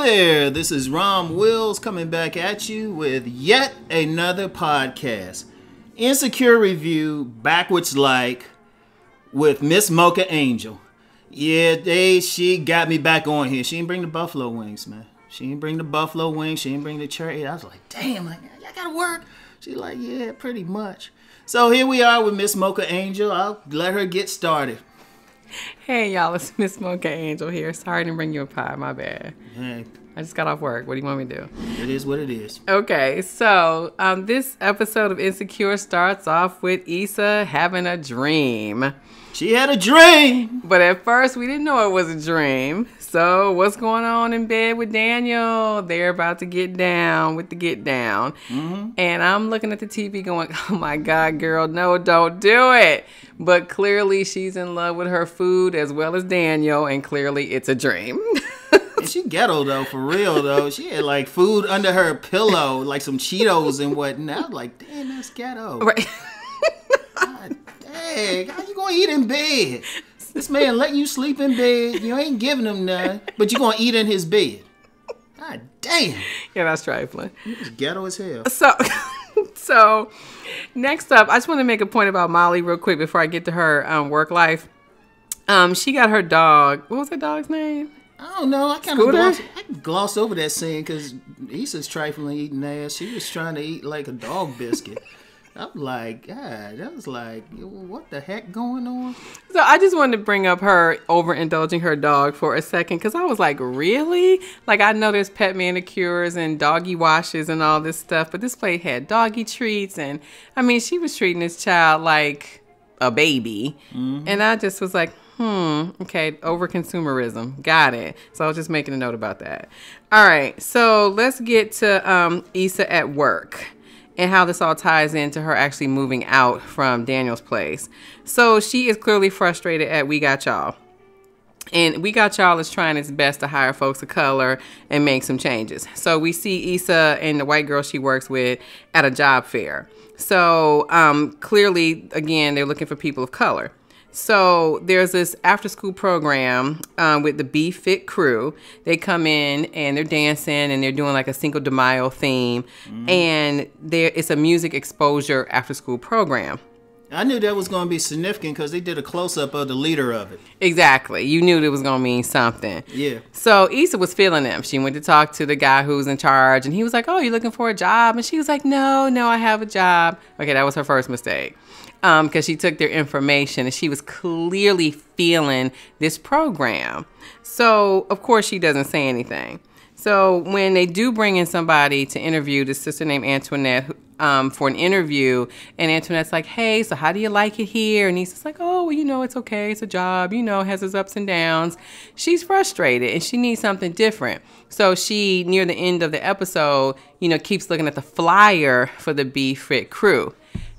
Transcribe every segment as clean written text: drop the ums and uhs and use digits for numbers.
there, this is Rom Wills coming back at you with yet another podcast. Insecure review, backwards like, with Miss Mocha Angel. Yeah, she got me back on here. She didn't bring the buffalo wings, man. She didn't bring the buffalo wings. She didn't bring the cherry. I was like, damn, like, I gotta work. She's like, yeah, pretty much. So here we are with Miss Mocha Angel. I'll let her get started. Hey, y'all, it's Miss Mocha Angel here. Sorry to bring you a pie. My bad. Hey, I just got off work. What do you want me to do? it is what it is. Okay, so this episode of Insecure starts off with Issa having a dream. She had a dream. But at first, we didn't know it was a dream. So what's going on in bed with Daniel? They're about to get down with the get down. Mm-hmm. And I'm looking at the TV going, oh my God, girl, no, don't do it. But clearly she's in love with her food as well as Daniel. And clearly it's a dream. And she ghetto, though, for real, though. She had, like, food under her pillow, like some Cheetos and whatnot. I was like, damn, that's ghetto. Right. God dang, how you gonna eat in bed? This man letting you sleep in bed. You ain't giving him none, but you gonna eat in his bed. God damn. Yeah, that's trifling. It's ghetto as hell. So next up, I just want to make a point about Molly real quick before I get to her work life. She got her dog. What was her dog's name? I don't know. I kind of glossed over that scene because Issa's trifling eating ass. She was trying to eat like a dog biscuit. I'm like, God, that was like, what the heck going on? So I just wanted to bring up her overindulging her dog for a second because I was like, really? Like, I know there's pet manicures and doggy washes and all this stuff, but this place had doggy treats. And I mean, she was treating this child like a baby. Mm-hmm. And I just was like, okay, over consumerism. Got it. So I was just making a note about that. All right, so let's get to Issa at work and how this all ties into her actually moving out from Daniel's place. So she is clearly frustrated at We Got Y'all. And We Got Y'all is trying its best to hire folks of color and make some changes. So we see Issa and the white girl she works with at a job fair. So clearly, again, they're looking for people of color. So there's this after-school program with the Be Fit crew. They come in and they're dancing and they're doing like a Cinco de Mayo theme. Mm-hmm. And it's a music exposure after-school program. I knew that was going to be significant because they did a close-up of the leader of it. Exactly. You knew it was going to mean something. Yeah. So Issa was feeling them. She went to talk to the guy who's in charge. And he was like, oh, you looking for a job? And she was like, no, I have a job. Okay, that was her first mistake. Because she took their information and she was clearly feeling this program. So, of course, she doesn't say anything. So when they do bring in somebody to interview, this sister named Antoinette, for an interview, and Antoinette's like, hey, so how do you like it here? And he's like, oh, well, it's okay. It's a job, it has its ups and downs. She's frustrated and she needs something different. So she, near the end of the episode, keeps looking at the flyer for the Be Fit crew.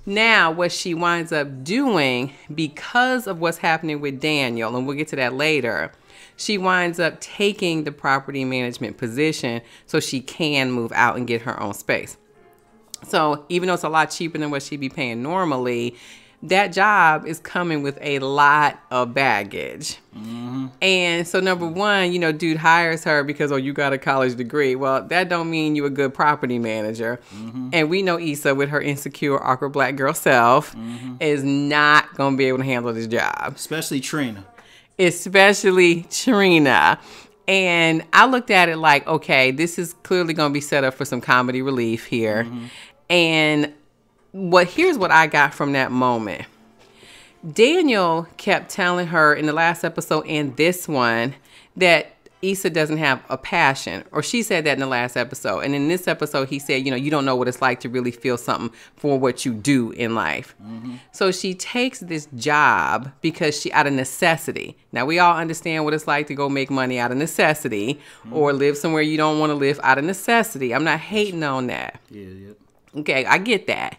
Now, what she winds up doing, because of what's happening with Daniel, and we'll get to that later, she winds up taking the property management position so she can move out and get her own space. So even though it's a lot cheaper than what she'd be paying normally, that job is coming with a lot of baggage. Mm-hmm. And so number one, dude hires her because, you got a college degree. Well, that don't mean you a good property manager. Mm-hmm. And we know Issa, with her insecure, awkward black girl self, is not going to be able to handle this job. Especially Trina. And I looked at it like, okay, this is clearly going to be set up for some comedy relief here. Mm-hmm. And here's what I got from that moment. Daniel kept telling her in the last episode and this one that Issa doesn't have a passion, or she said that in the last episode. And in this episode, he said, you don't know what it's like to really feel something for what you do in life. Mm-hmm. So she takes this job because out of necessity. Now, we all understand what it's like to go make money out of necessity, or live somewhere you don't want to live out of necessity. I'm not hating on that. Yeah. Okay, I get that.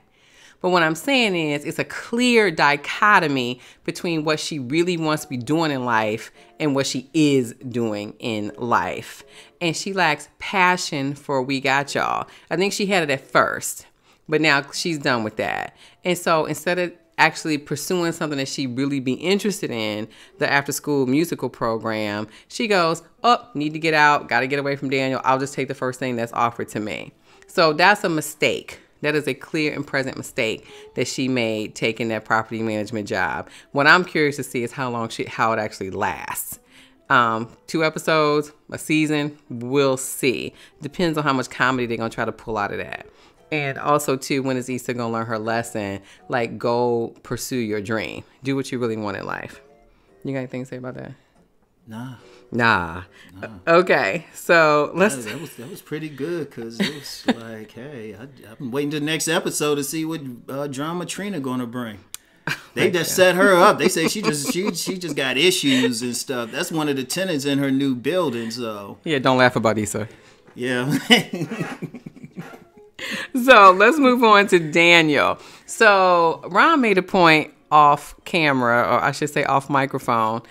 But what I'm saying is it's a clear dichotomy between what she really wants to be doing in life and what she is doing in life. And she lacks passion for We Got Y'all. I think she had it at first, but now she's done with that. And so instead of actually pursuing something that she really be interested in, the after school musical program, she goes, oh, need to get out, got to get away from Daniel. I'll just take the first thing that's offered to me. So that's a mistake. That is a clear and present mistake that she made taking that property management job. What I'm curious to see is how it actually lasts. 2 episodes, a season, we'll see. Depends on how much comedy they're going to try to pull out of that. And also, too, when is Issa going to learn her lesson? Like, go pursue your dream. Do what you really want in life. You got anything to say about that? Nah. Okay, so let's... That was pretty good, because it was like, hey, I'm waiting to the next episode to see what drama Trina going to bring. They just set her up. They say she just got issues and stuff. That's one of the tenants in her new building, so... Yeah, don't laugh about Issa. Yeah. So let's move on to Daniel. So Ron made a point off camera, or I should say off microphone,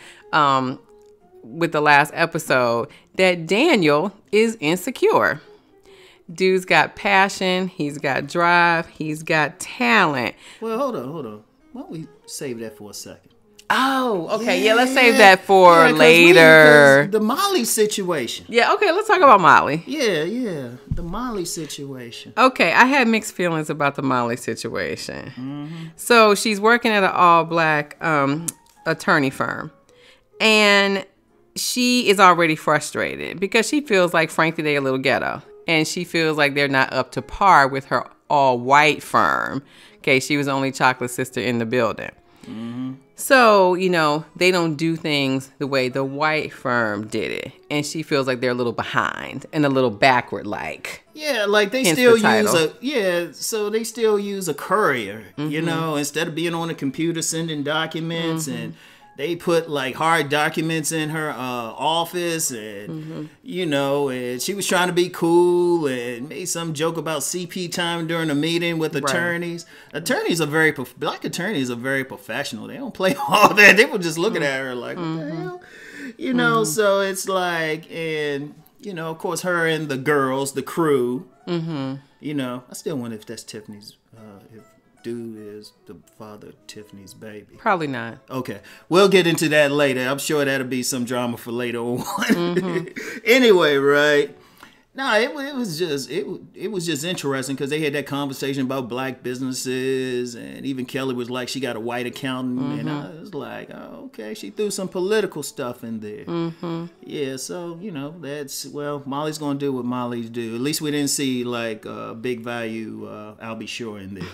with the last episode, that Daniel is insecure. Dude's got passion, he's got drive, he's got talent. Well, hold on. Why don't we save that for a second? Oh, okay. Yeah, let's save that for later. The Molly situation. Yeah, okay, let's talk about Molly. Yeah. The Molly situation. Okay, I had mixed feelings about the Molly situation. Mm-hmm. So she's working at an all-black attorney firm. And she is already frustrated because she feels like, frankly, they're a little ghetto. And she feels like they're not up to par with her all-white firm. Okay, she was the only chocolate sister in the building. Mm-hmm. So, they don't do things the way the white firm did it. And she feels like they're a little behind and a little backward like. Yeah, like they still they still use a courier, Mm-hmm. Instead of being on a computer sending documents, Mm-hmm. and they put like hard documents in her office, and and she was trying to be cool and made some joke about CP time during a meeting with attorneys. Right. Black attorneys are very professional. They don't play all that. They were just looking at her like, what the hell? So it's like, and of course, her and the girls, the crew. Mm-hmm. I still wonder if that's Tiffany's. If dude is the father of Tiffany's baby. Probably not. Okay. We'll get into that later. I'm sure that'll be some drama for later on. Mm-hmm. Anyway, right. No, it was just interesting because they had that conversation about black businesses, and even Kelly was like, she got a white accountant, and I was like, oh, okay, she threw some political stuff in there. Mm-hmm. Yeah, so Molly's gonna do what Molly's do. At least we didn't see like big value Albie Shore in there.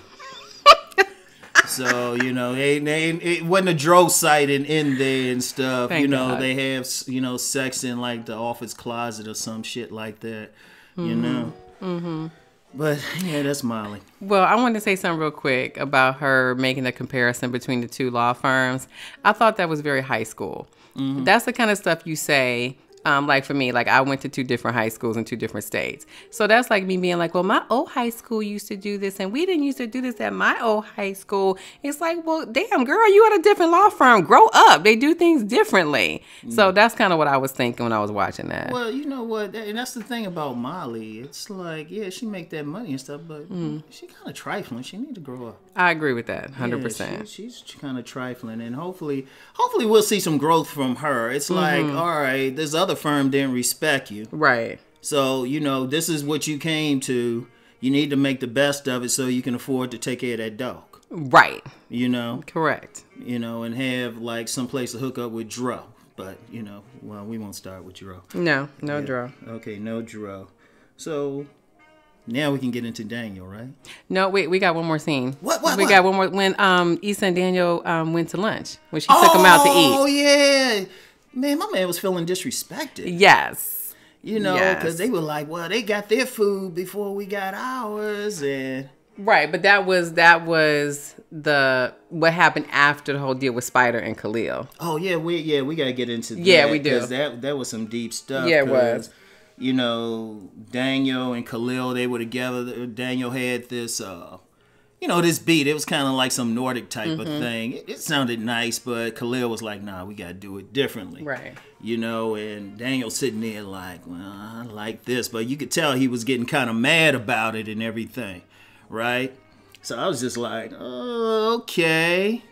So, it wasn't a Dro sighting in there and stuff. Thank God. They have, sex in like the office closet or some shit like that, Mm-hmm. But, yeah, that's Molly. Well, I wanted to say something real quick about her making a comparison between the two law firms. I thought that was very high school. Mm-hmm. That's the kind of stuff you say. Like for me, like I went to 2 different high schools in 2 different states. So that's like me being like, well, my old high school used to do this and we didn't used to do this at my old high school. It's like, well, damn, girl, you at a different law firm. Grow up. They do things differently. So that's kind of what I was thinking when I was watching that. Well, you know what? And that's the thing about Molly. It's like, yeah, she make that money and stuff, but she kind of trifling. She need to grow up. I agree with that, 100%. Yeah, she's kind of trifling, and hopefully we'll see some growth from her. It's like, all right, this other firm didn't respect you. Right. So, this is what you came to. You need to make the best of it so you can afford to take care of that dog. Right. Correct. And have like some place to hook up with Dro. But, well, we won't start with Dro. No Dro. Okay, no Dro. So... now we can get into Daniel, right? No, wait, we got one more scene. What? We got one more when Issa and Daniel went to lunch when she took them out to eat. Oh yeah, man, my man was feeling disrespected. Yes, because they were like, well, they got their food before we got ours, and right. But that was what happened after the whole deal with Spider and Khalil. Oh yeah, we gotta get into that. Yeah, we do. Because that was some deep stuff. Yeah, it was. Daniel and Khalil, they were together. Daniel had this, this beat. It was kind of like some Nordic type of thing. It sounded nice, but Khalil was like, nah, we got to do it differently. Right. And Daniel sitting there like, well, I like this. But you could tell he was getting kind of mad about it and everything, right? So I was just like, oh, okay.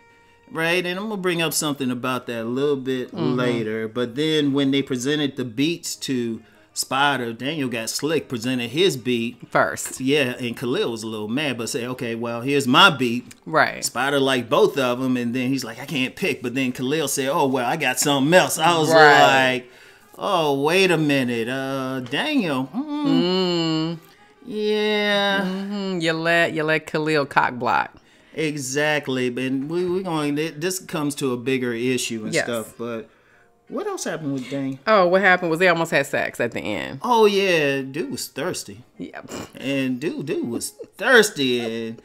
Right, and I'm going to bring up something about that a little bit later. But then when they presented the beats to Spider, Daniel got slick, presented his beat. First. Yeah, and Khalil was a little mad, but say, okay, well, here's my beat. Right. Spider liked both of them, and then he's like, I can't pick. But then Khalil said, oh, well, I got something else. I was like, oh, wait a minute. Daniel. Yeah. You let Khalil cock block. Exactly, but we're going. This comes to a bigger issue and stuff. But what else happened with Dane? Oh, what happened was they almost had sex at the end. Oh yeah, dude was thirsty. Yeah, and dude was thirsty, and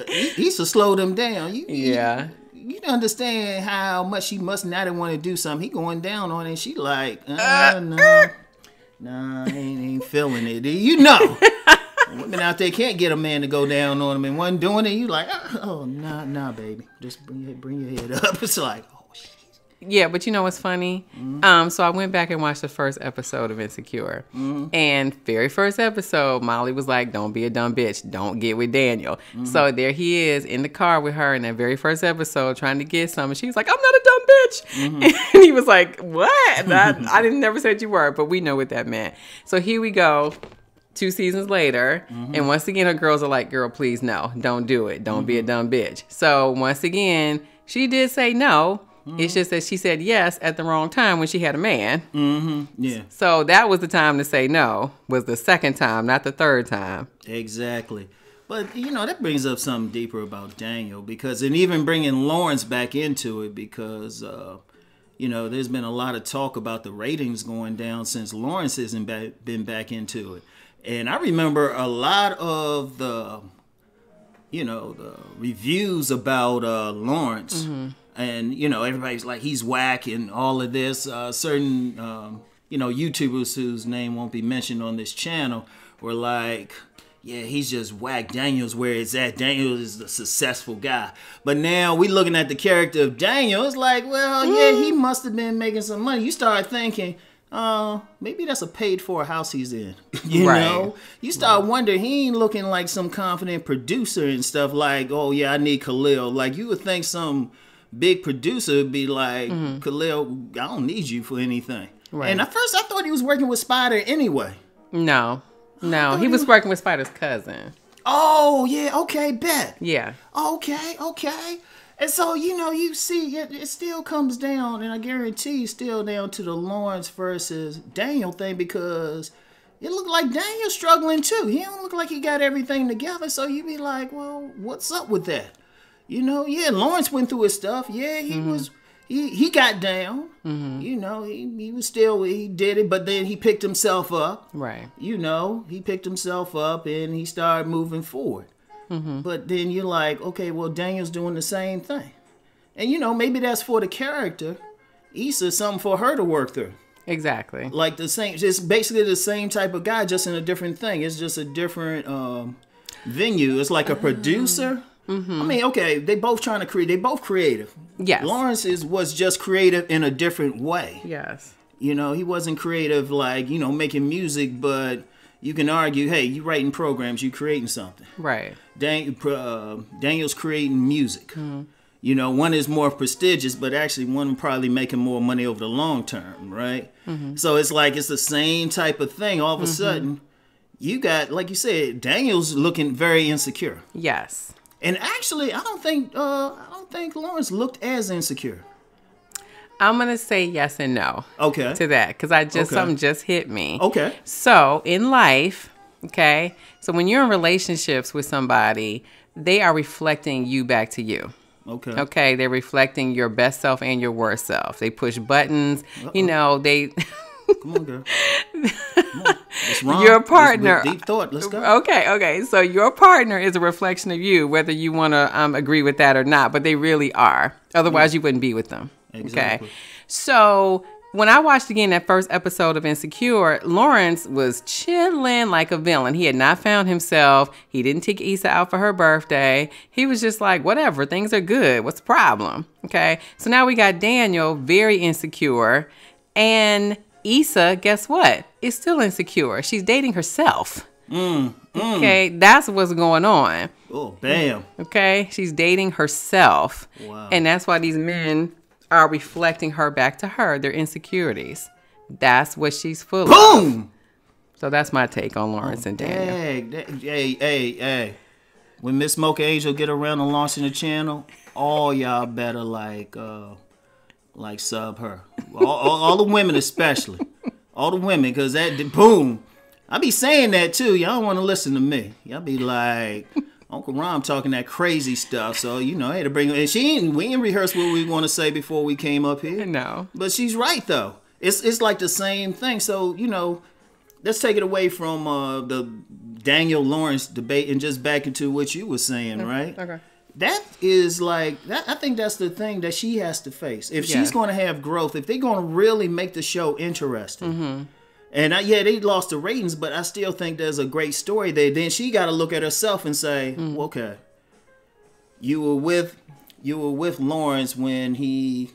he used to slow them down. You understand how much she must not want to do something. He going down on it. And she like, nah, ain't feeling it. You know. Women out there can't get a man to go down on them, and one doing it, you like, oh, nah, baby. Just bring your head up. It's like, oh, shit. Yeah, but you know what's funny? So I went back and watched the first episode of Insecure. And very first episode, Molly was like, don't be a dumb bitch. Don't get with Daniel. So there he is in the car with her in that very first episode trying to get some. And she was like, I'm not a dumb bitch. And he was like, what? I didn't never said you were, but we know what that meant. So here we go. 2 seasons later, and once again, her girls are like, girl, please, no, don't do it. Don't be a dumb bitch. So once again, she did say no. It's just that she said yes at the wrong time when she had a man. Yeah. So that was the time to say no, was the second time, not the third time. Exactly. But, that brings up something deeper about Daniel, because, and even bringing Lawrence back into it, because, there's been a lot of talk about the ratings going down since Lawrence hasn't been back into it. And I remember a lot of the reviews about Lawrence. And, everybody's like, he's whack and all of this. Certain, YouTubers whose name won't be mentioned on this channel were like, yeah, he's just whack. Daniel's where it's at. Daniel is the successful guy. But now we looking at the character of Daniel. It's like, well, yeah, he must have been making some money. You start thinking, maybe that's a paid for house he's in. You know? You start wondering, he ain't looking like some confident producer and stuff like, oh yeah, I need Khalil. Like you would think some big producer would be like, Khalil, I don't need you for anything. Right. And at first I thought he was working with Spider anyway. No, he was working with Spider's cousin. Oh yeah, okay, bet. Yeah. Okay. And so, you see, it still comes down, and I guarantee still down to the Lawrence versus Daniel thing, because it looked like Daniel's struggling too. He don't look like he got everything together, so you be like, well, what's up with that? Lawrence went through his stuff. Yeah, he got down. He was still, he did it, but then he picked himself up. Right. He picked himself up, and he started moving forward. But then you're like, okay, well, Daniel's doing the same thing. And, maybe that's for the character. Issa, something for her to work through. Exactly. Like just basically the same type of guy, just in a different thing. It's just a different venue. It's like a producer. I mean, okay, they both trying to create. They both creative. Yes. Lawrence was just creative in a different way. Yes. He wasn't creative like, making music, but you can argue, hey, you writing programs, you creating something. Right. Daniel's creating music. One is more prestigious, but actually one probably making more money over the long term, right? So it's like it's the same type of thing. All of a sudden, you got, like you said, Daniel's looking very insecure. Yes. And actually, I don't think Lawrence looked as insecure. I'm gonna say yes and no. Okay. To that, because something just hit me. Okay. So in life, okay. So when you're in relationships with somebody, they are reflecting you back to you. Okay. Okay. They're reflecting your best self and your worst self. They push buttons. They. Come on, girl. Come on. It's wrong. Your partner. Deep thought. Let's go. Okay. So your partner is a reflection of you, whether you want to agree with that or not. But they really are. Otherwise, you wouldn't be with them. Exactly. Okay. So when I watched again that first episode of Insecure, Lawrence was chilling like a villain. He had not found himself. He didn't take Issa out for her birthday. He was just like, whatever, things are good. What's the problem? Okay. So now we got Daniel, very insecure. And Issa, guess what? Is still insecure. She's dating herself. Okay. That's what's going on. Oh, bam. Okay? She's dating herself. Wow. And that's why these men are reflecting her back to her, their insecurities. That's what she's full of. Boom! So that's my take on Lawrence and Daniel. Hey. When Miss Mocha Angel get around to launching the channel, all y'all better like sub her. All the women especially. All the women, because boom. I be saying that too. Y'all don't want to listen to me. Y'all be like, Uncle Rom talking that crazy stuff. So, I had to bring her. And we didn't rehearse what we want to say before we came up here. No. But she's right, though. It's like the same thing. So, let's take it away from the Daniel Lawrence debate and just back into what you were saying, right? Okay. That is like, I think that's the thing that she has to face. If she's going to have growth, if they're going to really make the show interesting. And they lost the ratings, but I still think there's a great story there. Then she got to look at herself and say, well, okay, you were with Lawrence when he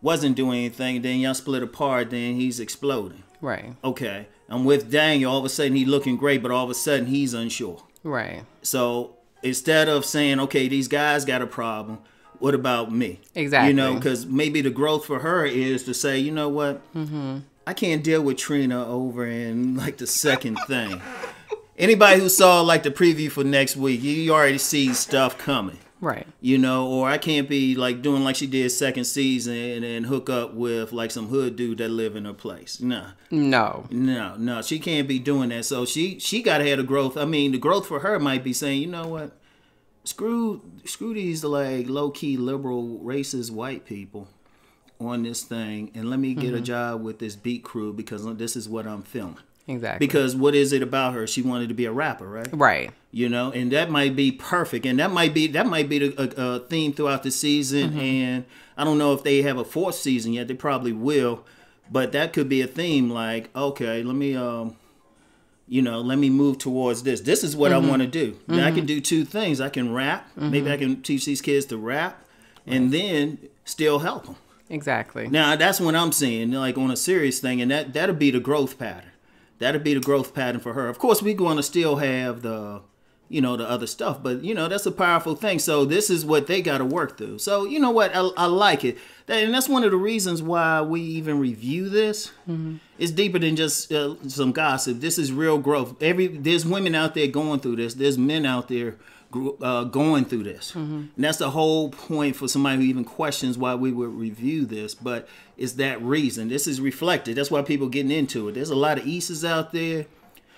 wasn't doing anything. Then y'all split apart. Then he's exploding. Right. Okay. I'm with Daniel. All of a sudden he's looking great, but all of a sudden he's unsure. Right. So instead of saying, okay, these guys got a problem, what about me? Exactly. Because maybe the growth for her is to say, you know what? I can't deal with Trina over in like the second thing. Anybody who saw like the preview for next week, you already see stuff coming. Right. Or I can't be like doing like she did second season and hook up with like some hood dude that live in her place. Nah. No. She can't be doing that. So she got to have the growth. I mean, the growth for her might be saying, you know what? Screw these like low key liberal racist white people on this thing, and let me get a job with this beat crew because this is what I'm filming. Exactly. Because what is it about her? She wanted to be a rapper, right? Right. And that might be perfect, and that might be the theme throughout the season. And I don't know if they have a fourth season yet. They probably will, but that could be a theme. Like, okay, let me let me move towards this. This is what I want to do. I can do two things. I can rap. Maybe I can teach these kids to rap, and then still help them. Exactly. Now, that's what I'm saying, like on a serious thing, and that'll be the growth pattern. That'll be the growth pattern for her. Of course, we're going to still have the other stuff, but, that's a powerful thing. So this is what they got to work through. So, you know what? I like it. And that's one of the reasons why we even review this. It's deeper than just some gossip. This is real growth. There's women out there going through this. There's men out there going through this. And that's the whole point for somebody who even questions why we would review this. But it's that reason. This is reflected. That's why people getting into it. There's a lot of Isas out there.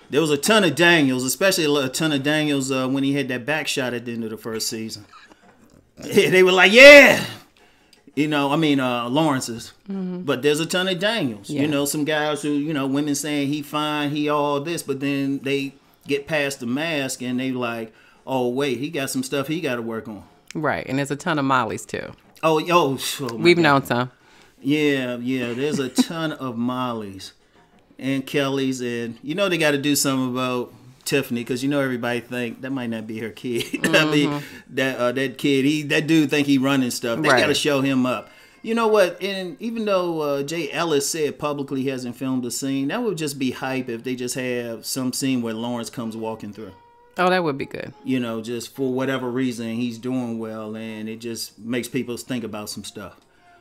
There was a ton of Daniels, especially a ton of Daniels when he had that back shot at the end of the first season. They were like, yeah. Lawrence's. But there's a ton of Daniels. Yeah. Some guys who, women saying he fine, he all this, but then they get past the mask and they like, oh, wait, he got some stuff he got to work on. Right. And there's a ton of Mollies, too. We've known some. Yeah. There's a ton of Mollies and Kellys. And, they got to do something about Tiffany because, everybody think that might not be her kid. I mean, that kid, that dude think he running stuff. They got to show him up. You know what? And even though Jay Ellis said publicly he hasn't filmed a scene, that would just be hype if they just have some scene where Lawrence comes walking through. Oh, that would be good. Just for whatever reason, he's doing well, and it just makes people think about some stuff.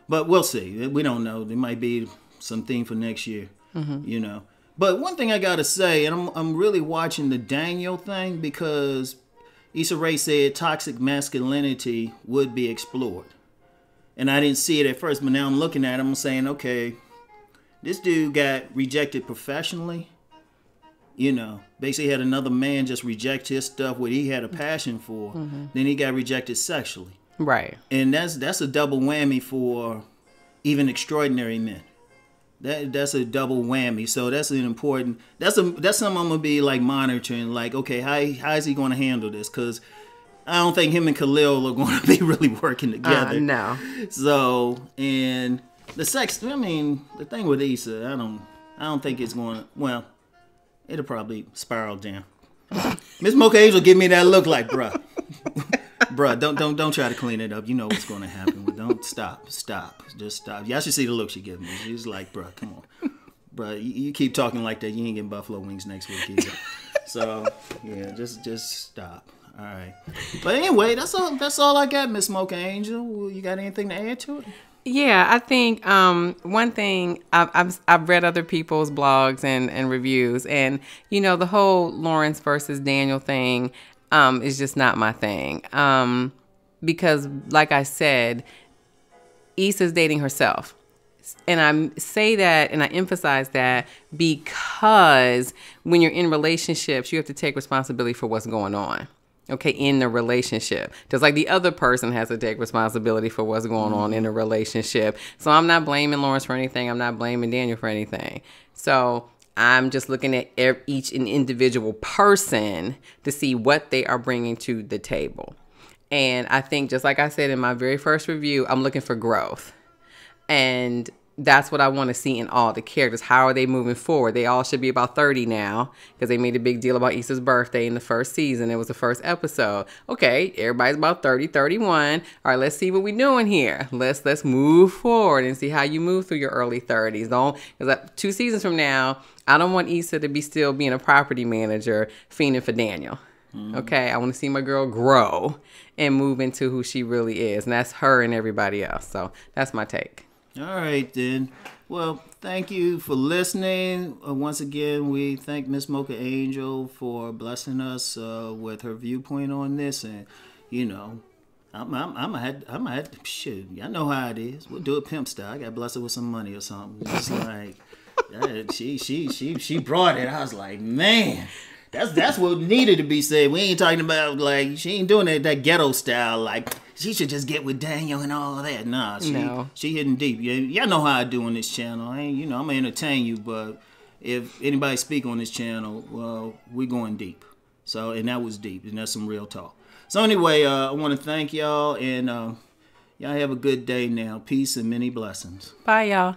But we'll see. We don't know. There might be some theme for next year, But one thing I got to say, and I'm really watching the Daniel thing because Issa Rae said toxic masculinity would be explored. And I didn't see it at first, but now I'm looking at it, I'm saying, okay, this dude got rejected professionally. Basically had another man just reject his stuff, what he had a passion for. Then he got rejected sexually. Right. And that's a double whammy for even extraordinary men. That's a double whammy. So that's an important. That's something I'm gonna be like monitoring. Like, okay, how is he gonna handle this? Because I don't think him and Khalil are going to be really working together. No. So and the sex. I mean, the thing with Issa, I don't think it's going to. Well. It'll probably spiral down. Miss Mocha Angel give me that look like, bruh. Bruh, don't try to clean it up. You know what's going to happen. Don't stop. Just stop. Y'all should see the look she gives me. She's like, bruh, come on. Bruh, you keep talking like that, you ain't getting buffalo wings next week either. So, yeah, just stop. All right. But anyway, that's all I got, Miss Mocha Angel. You got anything to add to it? Yeah, I think one thing I've read other people's blogs and reviews, and the whole Lawrence versus Daniel thing is just not my thing. Because, like I said, Issa's dating herself. And I say that and I emphasize that because when you're in relationships, you have to take responsibility for what's going on. Okay, in the relationship. Just like the other person has to take responsibility for what's going on in a relationship. So I'm not blaming Lawrence for anything. I'm not blaming Daniel for anything. So I'm just looking at each individual person to see what they are bringing to the table. And I think, just like I said in my very first review, I'm looking for growth. And that's what I want to see in all the characters. How are they moving forward? They all should be about 30 now because they made a big deal about Issa's birthday in the first season. It was the first episode. Okay, everybody's about 30, 31. All right, let's see what we're doing here. Let's move forward and see how you move through your early 30s. Because 2 seasons from now, I don't want Issa to be still being a property manager fiending for Daniel. Okay, I want to see my girl grow and move into who she really is. And that's her and everybody else. So that's my take. All right, then. Well, thank you for listening. Once again, we thank Miss Mocha Angel for blessing us with her viewpoint on this. And, I'm gonna have to, shit, y'all know how it is. We'll do it pimp style. I got to bless her with some money or something. It's like, she brought it. I was like, man. That's what needed to be said. We ain't talking about, like, she ain't doing that ghetto style, like, she should just get with Daniel and all of that. Nah, she hitting deep. Y'all know how I do on this channel. I'm going to entertain you, but if anybody speak on this channel, well, we going deep. So, and that was deep, and that's some real talk. So anyway, I want to thank y'all, and y'all have a good day now. Peace and many blessings. Bye, y'all.